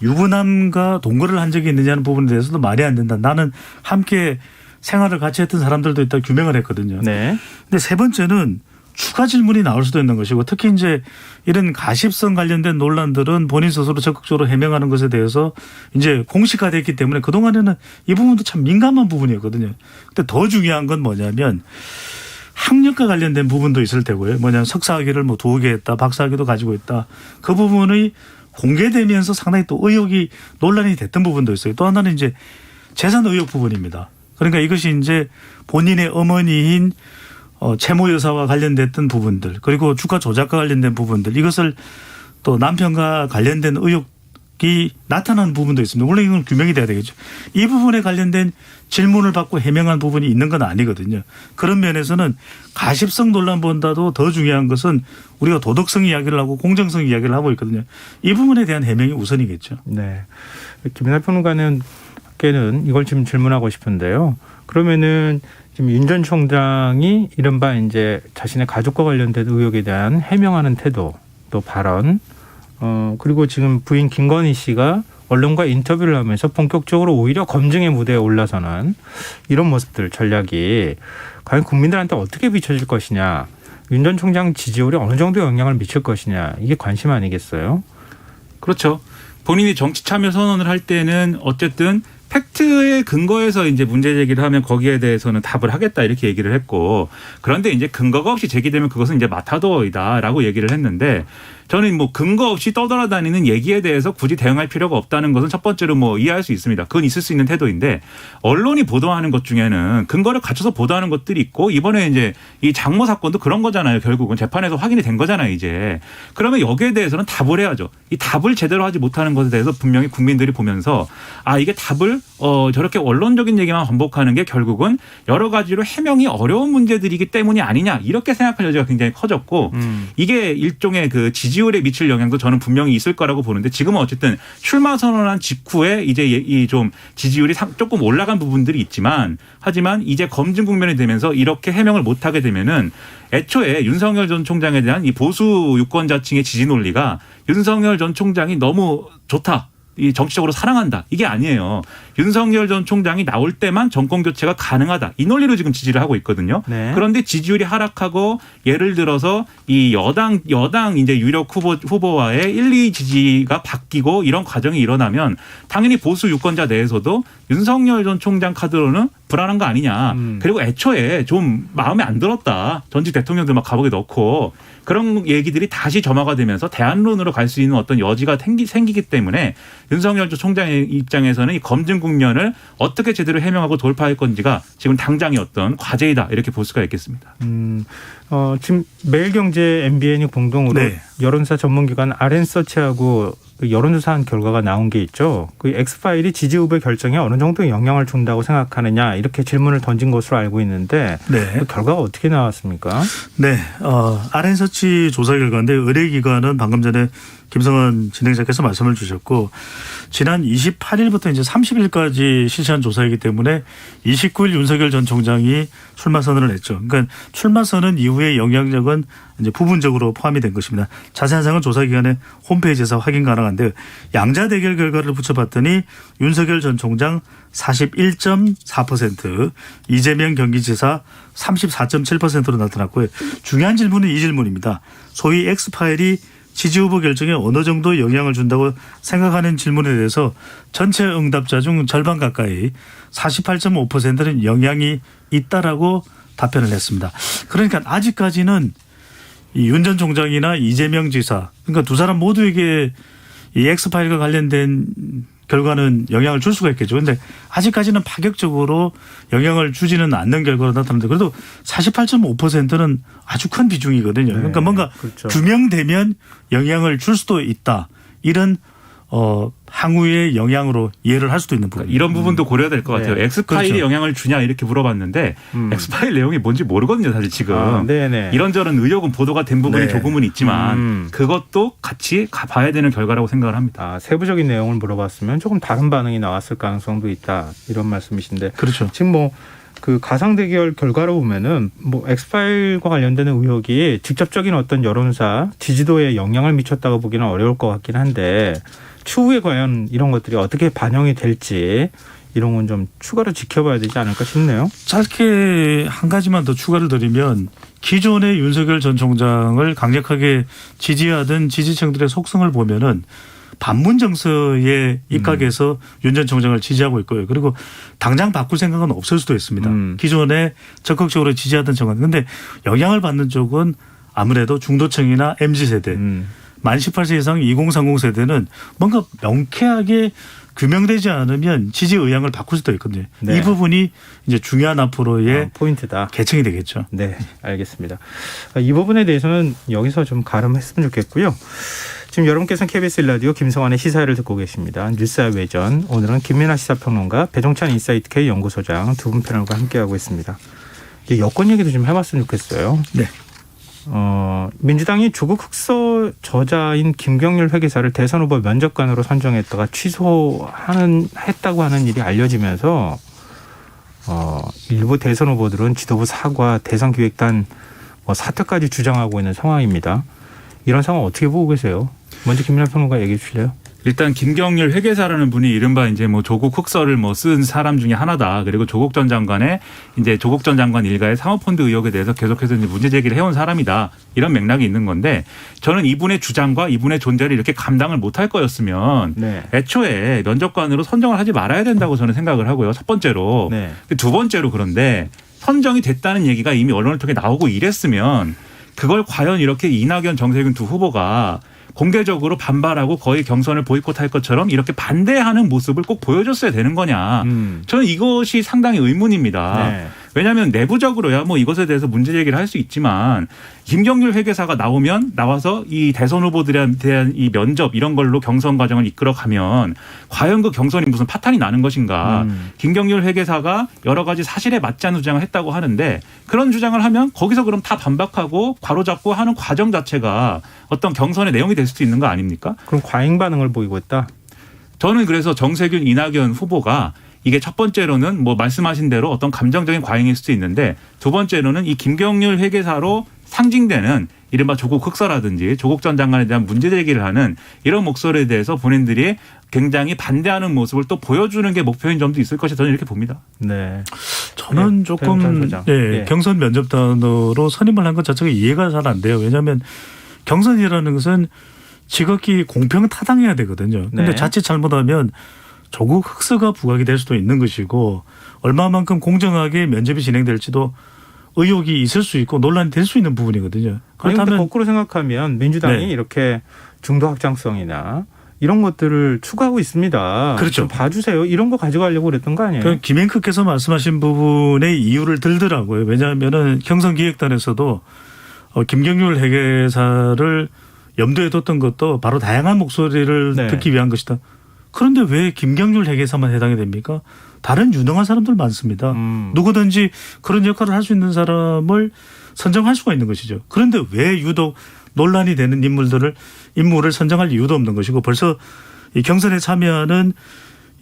유부남과 동거를 한 적이 있느냐는 부분에 대해서도 말이 안 된다. 나는 함께 생활을 같이 했던 사람들도 있다 규명을 했거든요. 네. 근데 세 번째는 추가 질문이 나올 수도 있는 것이고, 특히 이제 이런 가십성 관련된 논란들은 본인 스스로 적극적으로 해명하는 것에 대해서 이제 공식화됐기 때문에 그동안에는 이 부분도 참 민감한 부분이었거든요. 근데 더 중요한 건 뭐냐면 학력과 관련된 부분도 있을 테고요. 뭐냐면 석사학위를 뭐 2개 했다, 박사학위도 가지고 있다. 그 부분의 공개되면서 상당히 또 의혹이 논란이 됐던 부분도 있어요. 또 하나는 이제 재산 의혹 부분입니다. 그러니까 이것이 이제 본인의 어머니인 채모 여사와 관련됐던 부분들, 그리고 주가 조작과 관련된 부분들, 이것을 또 남편과 관련된 의혹이 나타나는 부분도 있습니다. 물론 이건 규명이 돼야 되겠죠. 이 부분에 관련된 질문을 받고 해명한 부분이 있는 건 아니거든요. 그런 면에서는 가십성 논란보다도 더 중요한 것은 우리가 도덕성 이야기를 하고 공정성 이야기를 하고 있거든요. 이 부분에 대한 해명이 우선이겠죠. 네. 김민하 평론가는 이걸 지금 질문하고 싶은데요. 그러면은 지금 윤 전 총장이 이른바 이제 자신의 가족과 관련된 의혹에 대한 해명하는 태도, 또 발언, 그리고 지금 부인 김건희 씨가 언론과 인터뷰를 하면서 본격적으로 오히려 검증의 무대에 올라서는 이런 모습들, 전략이 과연 국민들한테 어떻게 비춰질 것이냐, 윤 전 총장 지지율에 어느 정도 영향을 미칠 것이냐, 이게 관심 아니겠어요? 그렇죠. 본인이 정치 참여 선언을 할 때는 어쨌든 팩트에 근거해서 이제 문제 제기를 하면 거기에 대해서는 답을 하겠다 이렇게 얘기를 했고, 그런데 이제 근거가 없이 제기되면 그것은 이제 마타도이다라고 얘기를 했는데, 저는 뭐 근거 없이 떠돌아다니는 얘기에 대해서 굳이 대응할 필요가 없다는 것은 첫 번째로 뭐 이해할 수 있습니다. 그건 있을 수 있는 태도인데, 언론이 보도하는 것 중에는 근거를 갖춰서 보도하는 것들이 있고, 이번에 이제 이 장모 사건도 그런 거잖아요. 결국은 재판에서 확인이 된 거잖아요, 이제. 그러면 여기에 대해서는 답을 해야죠. 이 답을 제대로 하지 못하는 것에 대해서 분명히 국민들이 보면서 이게 답을 저렇게 원론적인 얘기만 반복하는 게 결국은 여러 가지로 해명이 어려운 문제들이기 때문이 아니냐 이렇게 생각할 여지가 굉장히 커졌고 이게 일종의 그 지지율에 미칠 영향도 저는 분명히 있을 거라고 보는데 지금은 어쨌든 출마 선언한 직후에 이제 이 좀 지지율이 조금 올라간 부분들이 있지만 하지만 이제 검증 국면이 되면서 이렇게 해명을 못하게 되면은 애초에 윤석열 전 총장에 대한 이 보수 유권자층의 지지 논리가 윤석열 전 총장이 너무 좋다. 이 정치적으로 사랑한다. 이게 아니에요. 윤석열 전 총장이 나올 때만 정권 교체가 가능하다. 이 논리로 지금 지지를 하고 있거든요. 네. 그런데 지지율이 하락하고 예를 들어서 이 여당 이제 유력 후보와의 1, 2 지지가 바뀌고 이런 과정이 일어나면 당연히 보수 유권자 내에서도 윤석열 전 총장 카드로는 불안한 거 아니냐. 그리고 애초에 좀 마음에 안 들었다. 전직 대통령들 막 감옥에 넣고 그런 얘기들이 다시 점화가 되면서 대안론으로 갈 수 있는 어떤 여지가 생기기 때문에 윤석열 전 총장의 입장에서는 이 검증 국면을 어떻게 제대로 해명하고 돌파할 건지가 지금 당장의 어떤 과제이다 이렇게 볼 수가 있겠습니다. 지금 매일경제 MBN이 공동으로 네. 여론조사 전문기관 RN서치하고 여론조사한 결과가 나온 게 있죠. 그 X파일이 지지 후보 결정에 어느 정도 영향을 준다고 생각하느냐 이렇게 질문을 던진 것으로 알고 있는데 네. 그 결과가 어떻게 나왔습니까? 네, RN서치 조사 결과인데 의뢰기관은 방금 전에 김성환 진행자께서 말씀을 주셨고 지난 28일부터 이제 30일까지 실시한 조사이기 때문에 29일 윤석열 전 총장이 출마 선언을 했죠. 그러니까 출마 선언 이후의 영향력은 이제 부분적으로 포함이 된 것입니다. 자세한 사항은 조사기관의 홈페이지에서 확인 가능한데 양자 대결 결과를 붙여봤더니 윤석열 전 총장 41.4%, 이재명 경기지사 34.7%로 나타났고요. 중요한 질문은 이 질문입니다. 소위 X파일이 지지 후보 결정에 어느 정도 영향을 준다고 생각하는 질문에 대해서 전체 응답자 중 절반 가까이 48.5%는 영향이 있다라고 답변을 했습니다. 그러니까 아직까지는 이 윤 전 총장이나 이재명 지사 그러니까 두 사람 모두에게 이 X파일과 관련된 결과는 영향을 줄 수가 있겠죠. 그런데 아직까지는 파격적으로 영향을 주지는 않는 결과로 나타났는데 그래도 48.5%는 아주 큰 비중이거든요. 그러니까 뭔가 그렇죠. 규명되면 영향을 줄 수도 있다. 이런 향후의 영향으로 이해를 할 수도 있는 부분. 이런 부분도 고려해야 될 것 같아요. 네. X파일이 그렇죠. 영향을 주냐 이렇게 물어봤는데 X파일 내용이 뭔지 모르거든요. 사실 지금. 네네. 이런저런 의혹은 보도가 된 부분이 네. 조금은 있지만 그것도 같이 봐야 되는 결과라고 생각을 합니다. 세부적인 내용을 물어봤으면 조금 다른 반응이 나왔을 가능성도 있다 이런 말씀이신데 그렇죠. 지금 그 가상 대결 결과로 보면은 X파일과 관련되는 의혹이 직접적인 어떤 여론사 지지도에 영향을 미쳤다고 보기는 어려울 것 같긴 한데 추후에 과연 이런 것들이 어떻게 반영이 될지 이런 건 좀 추가로 지켜봐야 되지 않을까 싶네요. 짧게 한 가지만 더 추가를 드리면 기존의 윤석열 전 총장을 강력하게 지지하던 지지층들의 속성을 보면은 반문 정서에 입각해서 윤 전 총장을 지지하고 있고요. 그리고 당장 바꿀 생각은 없을 수도 있습니다. 기존에 적극적으로 지지하던 정권. 그런데 영향을 받는 쪽은 아무래도 중도층이나 MZ세대. 만 18세 이상 2030 세대는 뭔가 명쾌하게 규명되지 않으면 지지 의향을 바꿀 수도 있거든요. 네. 이 부분이 이제 중요한 앞으로의 포인트다. 계층이 되겠죠. 네, 알겠습니다. 이 부분에 대해서는 여기서 좀 가름했으면 좋겠고요. 지금 여러분께서는 KBS 1라디오 김성환의 시사회를 듣고 계십니다. 뉴스와 외전. 오늘은 김민아 시사평론가, 배종찬 인사이트K 연구소장 두 분 패널과 함께하고 있습니다. 여권 얘기도 좀 해봤으면 좋겠어요. 네. 민주당이 조국 흑서 저자인 김경률 회계사를 대선 후보 면접관으로 선정했다가 취소했다고 하는 일이 알려지면서 일부 대선 후보들은 지도부 사과, 대선 기획단 사퇴까지 주장하고 있는 상황입니다. 이런 상황 어떻게 보고 계세요? 먼저 김민하 평론가 얘기해 주실래요? 일단 김경률 회계사라는 분이 이른바 이제 조국 흑서를 쓴 사람 중에 하나다. 그리고 조국 전 장관 일가의 사모펀드 의혹에 대해서 계속해서 이제 문제 제기를 해온 사람이다. 이런 맥락이 있는 건데 저는 이분의 주장과 이분의 존재를 이렇게 감당을 못할 거였으면 애초에 면접관으로 선정을 하지 말아야 된다고 저는 생각을 하고요. 첫 번째로. 네. 두 번째로 그런데 선정이 됐다는 얘기가 이미 언론을 통해 나오고 이랬으면 그걸 과연 이렇게 이낙연, 정세균 두 후보가 공개적으로 반발하고 거의 경선을 보이콧할 것처럼 이렇게 반대하는 모습을 꼭 보여줬어야 되는 거냐. 저는 이것이 상당히 의문입니다. 네. 왜냐하면 내부적으로야 뭐 이것에 대해서 문제 제기를 할 수 있지만 김경률 회계사가 나와서 이 대선 후보들에 대한 이 면접 이런 걸로 경선 과정을 이끌어가면 과연 그 경선이 무슨 파탄이 나는 것인가. 김경률 회계사가 여러 가지 사실에 맞지 않는 주장을 했다고 하는데 그런 주장을 하면 거기서 그럼 다 반박하고 바로잡고 하는 과정 자체가 어떤 경선의 내용이 될 수도 있는 거 아닙니까? 그럼 과잉 반응을 보이고 있다. 저는 그래서 정세균, 이낙연 후보가 이게 첫 번째로는 뭐 말씀하신 대로 어떤 감정적인 과잉일 수도 있는데 두 번째로는 이 김경률 회계사로 상징되는 이른바 조국 흑서라든지 조국 전 장관에 대한 문제 제기를 하는 이런 목소리에 대해서 본인들이 굉장히 반대하는 모습을 또 보여주는 게 목표인 점도 있을 것이 저는 이렇게 봅니다. 네. 저는 네, 조금 예. 경선 면접단으로 선임을 한 것 자체가 이해가 잘 안 돼요. 왜냐하면 경선이라는 것은 지극히 공평타당해야 되거든요. 그런데 네. 자칫 잘못하면 조국 흑서가 부각이 될 수도 있는 것이고 얼마만큼 공정하게 면접이 진행될지도 의혹이 있을 수 있고 논란이 될 수 있는 부분이거든요. 그렇다면 그렇다면 거꾸로 생각하면 민주당이 네. 이렇게 중도 확장성이나 이런 것들을 추구하고 있습니다. 그렇죠. 좀 봐주세요. 이런 거 가져가려고 그랬던 거 아니에요? 그 김행크께서 말씀하신 부분의 이유를 들더라고요. 왜냐하면은 경선기획단에서도 김경률 회계사를 염두에 뒀던 것도 바로 다양한 목소리를 네. 듣기 위한 것이다. 그런데 왜 김경률 회계사만 해당이 됩니까? 다른 유능한 사람들 많습니다. 누구든지 그런 역할을 할 수 있는 사람을 선정할 수가 있는 것이죠. 그런데 왜 유독 논란이 되는 인물을 선정할 이유도 없는 것이고 벌써 이 경선에 참여하는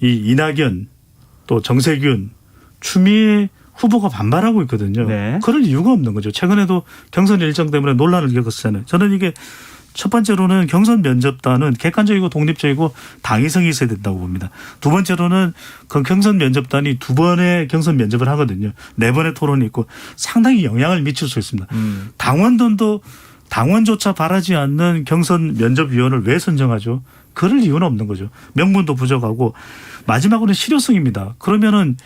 이 이낙연 또 정세균, 추미애 후보가 반발하고 있거든요. 네. 그럴 이유가 없는 거죠. 최근에도 경선 일정 때문에 논란을 겪었잖아요. 저는 이게 첫 번째로는 경선 면접단은 객관적이고 독립적이고 당위성이 있어야 된다고 봅니다. 두 번째로는 그 경선 면접단이 두 번의 경선 면접을 하거든요. 네 번의 토론이 있고 상당히 영향을 미칠 수 있습니다. 당원조차 바라지 않는 경선 면접위원을 왜 선정하죠? 그럴 이유는 없는 거죠. 명분도 부족하고 마지막으로는 실효성입니다. 그러면은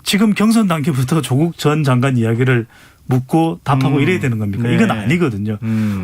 지금 경선 단계부터 조국 전 장관 이야기를 묻고 답하고 이래야 되는 겁니까? 네. 이건 아니거든요.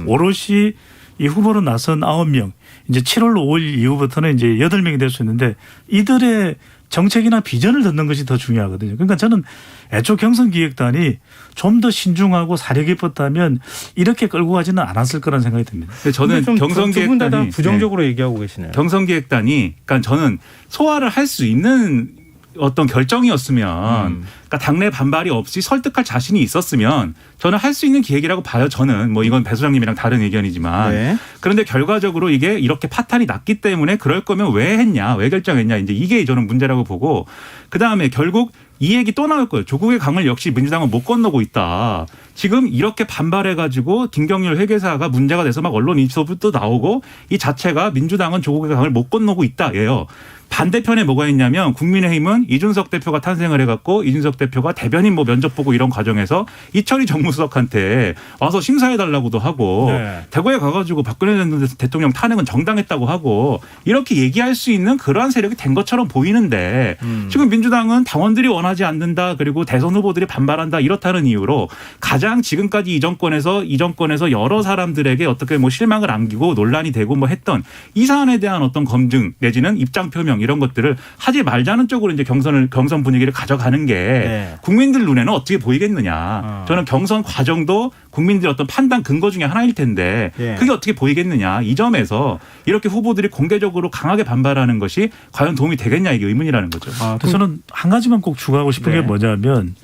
오롯이 이 후보로 나선 9명, 이제 7월 5일 이후부터는 이제 8명이 될 수 있는데 이들의 정책이나 비전을 듣는 것이 더 중요하거든요. 그러니까 저는 애초 경선기획단이 좀 더 신중하고 사려 깊었다면 이렇게 끌고 가지는 않았을 거라는 생각이 듭니다. 저는 두분 다 경선기획단이 부정적으로 얘기하고 계시네요. 경선기획단이 그러니까 저는 소화를 할 수 있는 어떤 결정이었으면 그러니까 당내 반발이 없이 설득할 자신이 있었으면 저는 할 수 있는 기획이라고 봐요. 저는 뭐 이건 배 소장님이랑 다른 의견이지만 네. 그런데 결과적으로 이게 이렇게 파탄이 났기 때문에 그럴 거면 왜 했냐, 왜 결정했냐 이제 이게 저는 문제라고 보고 그 다음에 결국 이 얘기 또 나올 거예요. 조국의 강을 역시 민주당은 못 건너고 있다. 지금 이렇게 반발해가지고 김경률 회계사가 문제가 돼서 막 언론 인터뷰도 나오고 이 자체가 민주당은 조국의 강을 못 건너고 있다예요. 반대편에 뭐가 있냐면 국민의힘은 이준석 대표가 탄생을 해갖고 이준석 대표가 대변인 뭐 면접 보고 이런 과정에서 이철희 정무수석한테 와서 심사해달라고도 하고 네. 대구에 가가지고 박근혜 대통령 탄핵은 정당했다고 하고 이렇게 얘기할 수 있는 그러한 세력이 된 것처럼 보이는데 지금 민주당은 당원들이 원하지 않는다 그리고 대선 후보들이 반발한다 이렇다는 이유로 가장 지금까지 이 정권에서 여러 사람들에게 어떻게 뭐 실망을 안기고 논란이 되고 뭐 했던 이 사안에 대한 어떤 검증 내지는 입장 표명 이런 것들을 하지 말자는 쪽으로 이제 경선 분위기를 가져가는 게 네. 국민들 눈에는 어떻게 보이겠느냐. 저는 경선 과정도 국민들의 어떤 판단 근거 중에 하나일 텐데 네. 그게 어떻게 보이겠느냐. 이 점에서 이렇게 후보들이 공개적으로 강하게 반발하는 것이 과연 도움이 되겠냐 이게 의문이라는 거죠. 저는 한 가지만 꼭 추가하고 싶은 네. 게 뭐냐면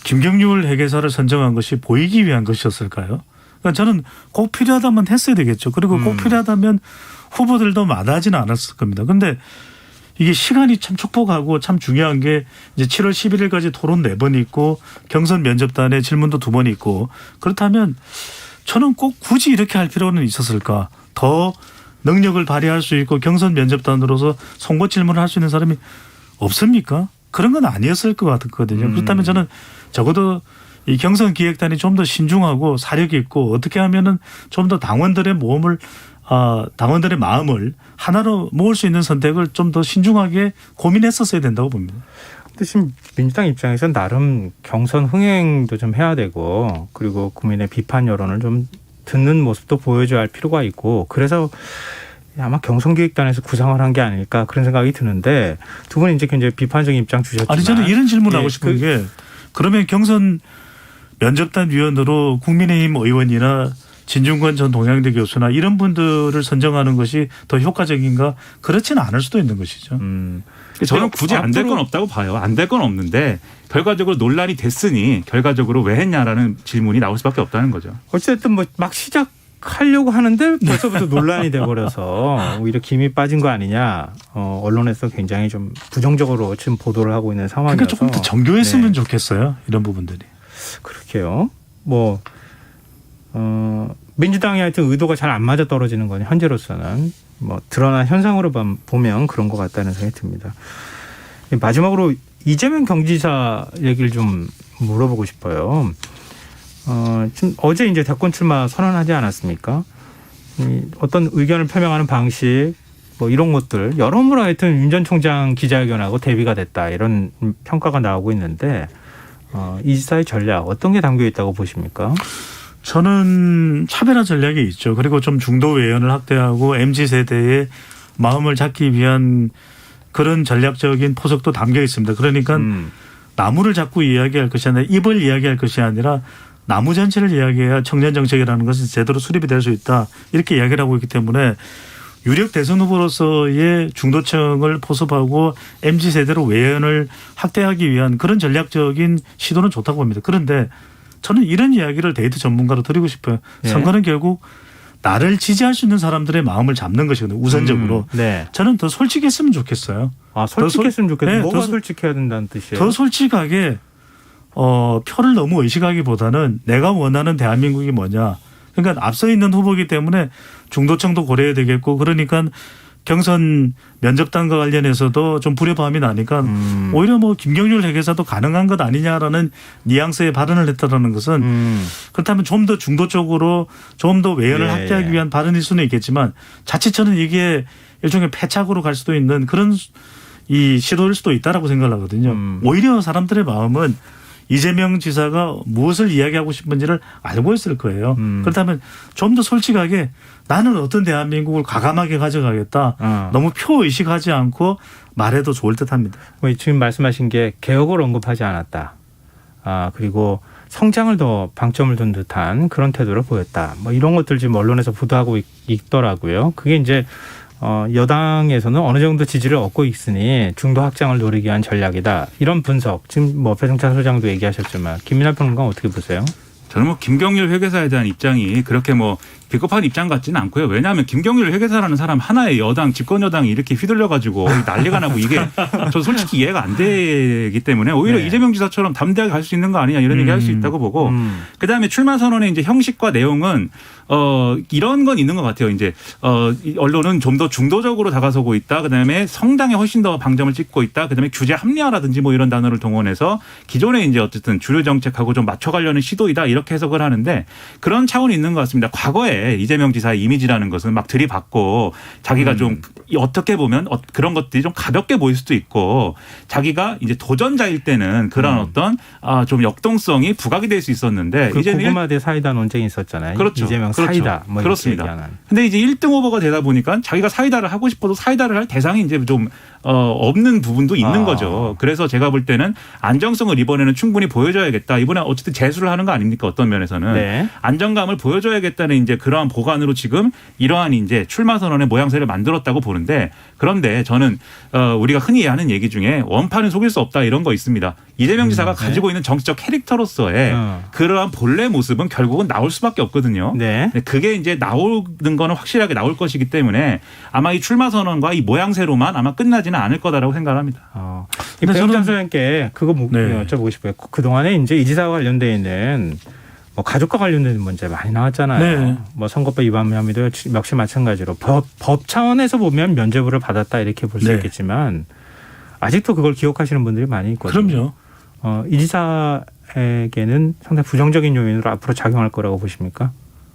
김경률 회계사를 선정한 것이 보이기 위한 것이었을까요? 그러니까 저는 꼭 필요하다면 했어야 되겠죠. 그리고 꼭 필요하다면 후보들도 마다하지는 않았을 겁니다. 그런데 이게 시간이 참 촉박하고 참 중요한 게 이제 7월 11일까지 토론 4번 있고 경선 면접단에 질문도 2번 있고 그렇다면 저는 꼭 굳이 이렇게 할 필요는 있었을까? 더 능력을 발휘할 수 있고 경선 면접단으로서 선거 질문을 할 수 있는 사람이 없습니까? 그런 건 아니었을 것 같거든요. 그렇다면 저는 적어도 이 경선 기획단이 좀 더 신중하고 사력 있고 어떻게 하면은 좀 더 당원들의 마음을 하나로 모을 수 있는 선택을 좀 더 신중하게 고민했었어야 된다고 봅니다. 근데 지금 민주당 입장에서 나름 경선 흥행도 좀 해야 되고 그리고 국민의 비판 여론을 좀 듣는 모습도 보여줘야 할 필요가 있고 그래서 아마 경선기획단에서 구상을 한 게 아닐까 그런 생각이 드는데 두 분이 이제 굉장히 비판적인 입장 주셨지만 아니 저는 이런 질문을 예, 하고 싶은 게 그러면 경선 면접단 위원으로 국민의힘 의원이나 진중권 전 동양대 교수나 이런 분들을 선정하는 것이 더 효과적인가? 그렇지는 않을 수도 있는 것이죠. 저는 굳이 안 될 건 없다고 봐요. 안 될 건 없는데 결과적으로 논란이 됐으니 결과적으로 왜 했냐라는 질문이 나올 수밖에 없다는 거죠. 어쨌든 뭐 막 시작하려고 하는데 벌써부터 논란이 돼버려서 오히려 김이 빠진 거 아니냐. 언론에서 굉장히 좀 부정적으로 지금 보도를 하고 있는 상황이라서. 그러니까 조금 더 정교했으면 네. 좋겠어요. 이런 부분들이. 그렇게요. 뭐 민주당이 하여튼 의도가 잘 안 맞아 떨어지는 건 현재로서는 뭐 드러난 현상으로 보면 그런 것 같다는 생각이 듭니다. 마지막으로 이재명 경기지사 얘기를 좀 물어보고 싶어요. 지금 어제 이제 대권 출마 선언하지 않았습니까? 어떤 의견을 표명하는 방식 뭐 이런 것들 여러모로 하여튼 윤 전 총장 기자회견하고 대비가 됐다 이런 평가가 나오고 있는데 이 지사의 전략 어떤 게 담겨 있다고 보십니까? 저는 차별화 전략이 있죠. 그리고 좀 중도 외연을 확대하고 MZ세대의 마음을 잡기 위한 그런 전략적인 포석도 담겨 있습니다. 그러니까 나무를 자꾸 이야기할 것이 아니라 잎을 이야기할 것이 아니라 나무 전체를 이야기해야 청년 정책이라는 것은 제대로 수립이 될 수 있다. 이렇게 이야기를 하고 있기 때문에 유력 대선 후보로서의 중도층을 포섭하고 MZ세대로 외연을 확대하기 위한 그런 전략적인 시도는 좋다고 봅니다. 그런데 저는 이런 이야기를 데이트 전문가로 드리고 싶어요. 네. 선거는 결국 나를 지지할 수 있는 사람들의 마음을 잡는 것이거든요. 우선적으로. 네. 저는 더 솔직했으면 좋겠어요. 솔직했으면 좋겠어요. 네, 뭐가 더 솔직해야 된다는 뜻이에요? 더 솔직하게 표를 너무 의식하기보다는 내가 원하는 대한민국이 뭐냐. 그러니까 앞서 있는 후보이기 때문에 중도층도 고려해야 되겠고 그러니까 경선 면접단과 관련해서도 좀 불협화음이 나니까 오히려 뭐 김경률 회계사도 가능한 것 아니냐라는 뉘앙스의 발언을 했다라는 것은 그렇다면 좀 더 중도 쪽으로 좀 더 외연을 확대하기 위한 발언일 수는 있겠지만 자칫 저는 이게 일종의 패착으로 갈 수도 있는 그런 이 시도일 수도 있다라고 생각을 하거든요. 오히려 사람들의 마음은 이재명 지사가 무엇을 이야기하고 싶은지를 알고 있을 거예요. 그렇다면 좀 더 솔직하게 나는 어떤 대한민국을 과감하게 가져가겠다. 너무 표의식하지 않고 말해도 좋을 듯합니다. 지금 말씀하신 게 개혁을 언급하지 않았다. 그리고 성장을 더 방점을 둔 듯한 그런 태도를 보였다. 뭐 이런 것들 지금 언론에서 보도하고 있더라고요. 그게 이제 여당에서는 어느 정도 지지를 얻고 있으니 중도 확장을 노리기 위한 전략이다. 이런 분석. 지금 뭐 배종찬 소장도 얘기하셨지만 김민하 평론가 어떻게 보세요? 저는 뭐 김경률 회계사에 대한 입장이 그렇게 뭐 비겁한 입장 같지는 않고요. 왜냐하면 김경률 회계사라는 사람 하나의 여당 집권 여당이 이렇게 휘둘려가지고 난리가 나고 이게 저 솔직히 이해가 안 되기 때문에 오히려 네. 이재명 지사처럼 담대하게 갈 수 있는 거 아니냐 이런 얘기 할 수 있다고 보고 그다음에 출마 선언의 이제 형식과 내용은 이런 건 있는 것 같아요. 이제 언론은 좀 더 중도적으로 다가서고 있다. 그다음에 성당에 훨씬 더 방점을 찍고 있다. 그다음에 규제 합리화라든지 뭐 이런 단어를 동원해서 기존에 이제 어쨌든 주류 정책하고 좀 맞춰가려는 시도이다 이렇게 해석을 하는데 그런 차원이 있는 것 같습니다. 과거에 이재명 지사의 이미지라는 것은 막 들이받고 자기가 좀 어떻게 보면 그런 것들이 좀 가볍게 보일 수도 있고 자기가 이제 도전자일 때는 그런 어떤 좀 역동성이 부각이 될 수 있었는데 그 이제는 고구마대 사이다 논쟁이 있었잖아요. 그렇죠. 이재명 그렇죠. 사이다. 뭐 그렇습니다. 근데 이제 1등 후보가 되다 보니까 자기가 사이다를 하고 싶어도 사이다를 할 대상이 이제 좀 없는 부분도 있는 거죠. 그래서 제가 볼 때는 안정성을 이번에는 충분히 보여줘야겠다. 이번에 어쨌든 재수를 하는 거 아닙니까? 어떤 면에서는 네. 안정감을 보여줘야겠다는 이제 그러한 보관으로 지금 이러한 이제 출마 선언의 모양새를 만들었다고 보는데 그런데 저는 우리가 흔히 하는 얘기 중에 원판은 속일 수 없다 이런 거 있습니다. 이재명 지사가 가지고 있는 정치적 캐릭터로서의 그러한 본래 모습은 결국은 나올 수밖에 없거든요. 네. 그게 이제 나오는 거는 확실하게 나올 것이기 때문에 아마 이 출마 선언과 이 모양새로만 아마 끝나지는 않을 거다라고 생각합니다. 이 배종찬 소장님께 그거 네. 여쭤보고 싶어요. 그동안에 이제 이 지사와 관련돼 있는 뭐 가족과 관련된 문제 많이 나왔잖아요. 네. 뭐 선거법 위반 혐의도 역시 마찬가지로 법 차원에서 보면 면죄부를 받았다 이렇게 볼 수 네. 있겠지만 아직도 그걸 기억하시는 분들이 많이 있거든요. 그럼요. 이 지사에게는 상당히 부정적인 요인으로 앞으로 작용할 거라고 보십니까?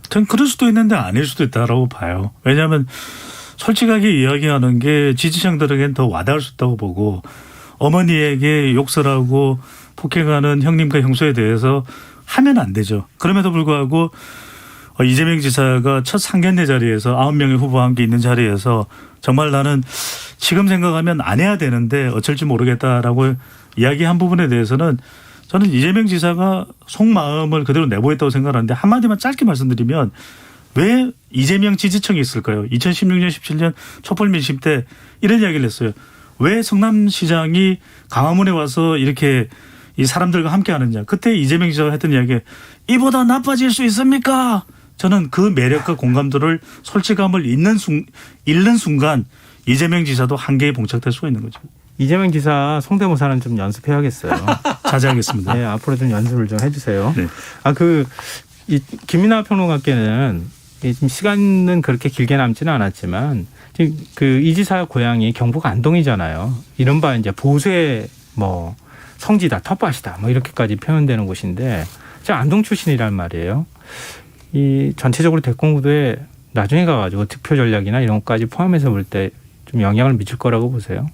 전 그럴 수도 있는데 아닐 수도 있다라고 봐요. 왜냐하면 솔직하게 이야기하는 게 지지층들에겐 더 와닿을 수 있다고 보고 어머니에게 욕설하고 폭행하는 형님과 형수에 대해서 하면 안 되죠. 그럼에도 불구하고 이재명 지사가 첫 상견례 자리에서 9명의 후보와 함께 있는 자리에서 정말 나는 지금 생각하면 안 해야 되는데 어쩔 줄 모르겠다라고 이야기한 부분에 대해서는 저는 이재명 지사가 속마음을 그대로 내보였다고 생각하는데 한마디만 짧게 말씀드리면 왜 이재명 지지층이 있을까요? 2016년 17년 촛불 민심 때 이런 이야기를 했어요. 왜 성남시장이 광화문에 와서 이렇게 이 사람들과 함께 하느냐. 그때 이재명 지사가 했던 이야기 이보다 나빠질 수 있습니까? 저는 그 매력과 공감도를 솔직함을 잃는 순간 이재명 지사도 한계에 봉착될 수가 있는 거죠. 이재명 지사 성대모사는 좀 연습해야겠어요. 자제하겠습니다. 네, 앞으로 좀 연습을 좀 해주세요. 네. 이 김민하 평론가께는 지금 시간은 그렇게 길게 남지는 않았지만 지금 이 지사 고향이 경북 안동이잖아요. 이른바 이제 보수의 뭐 성지다, 텃밭이다, 뭐 이렇게까지 표현되는 곳인데 제가 안동 출신이란 말이에요. 이 전체적으로 대권 구도에 나중에 가가지고 득표 전략이나 이런 것까지 포함해서 볼 때 좀 영향을 미칠 거라고 보세요.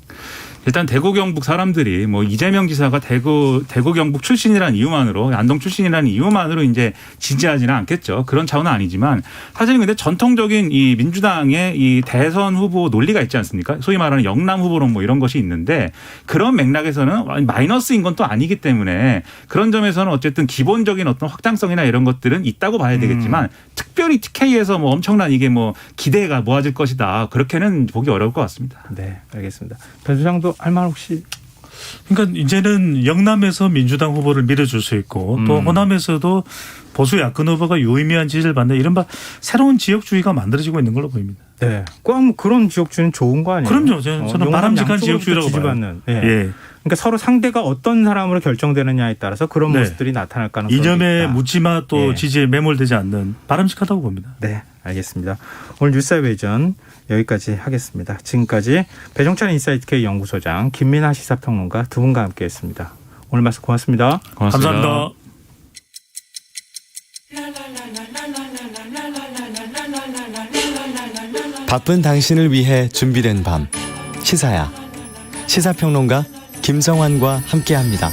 일단 대구 경북 사람들이 뭐 이재명 지사가 대구 경북 출신이라는 이유만으로 안동 출신이라는 이유만으로 이제 지지하지는 않겠죠. 그런 차원은 아니지만 사실은 근데 전통적인 이 민주당의 이 대선 후보 논리가 있지 않습니까? 소위 말하는 영남 후보론 뭐 이런 것이 있는데 그런 맥락에서는 마이너스인 건 또 아니기 때문에 그런 점에서는 어쨌든 기본적인 어떤 확장성이나 이런 것들은 있다고 봐야 되겠지만 특별히 TK에서 뭐 엄청난 이게 뭐 기대가 모아질 것이다. 그렇게는 보기 어려울 것 같습니다. 네, 알겠습니다. 배 소장도 할 말 혹시? 그러니까 이제는 영남에서 민주당 후보를 밀어줄 수 있고 또 호남에서도 보수 야권 후보가 유의미한 지지를 받는 이른바 새로운 지역주의가 만들어지고 있는 걸로 보입니다. 네, 꼭 그런 지역주의는 좋은 거 아니에요? 그럼요. 저는 바람직한 지역주의라고 봐요. 지지받는. 네. 예. 그러니까 서로 상대가 어떤 사람으로 결정되느냐에 따라서 그런 네. 모습들이 나타날 가능성이 이념에 있다. 묻지마 또 예. 지지에 매몰되지 않는 바람직하다고 봅니다. 네, 알겠습니다. 오늘 뉴스의 배전 여기까지 하겠습니다. 지금까지 배종찬 인사이트K 연구소장 김민하 시사평론가 두 분과 함께했습니다. 오늘 말씀 고맙습니다. 감사합니다. 바쁜 당신을 위해 준비된 밤 시사야. 시사평론가 김성환과 함께합니다.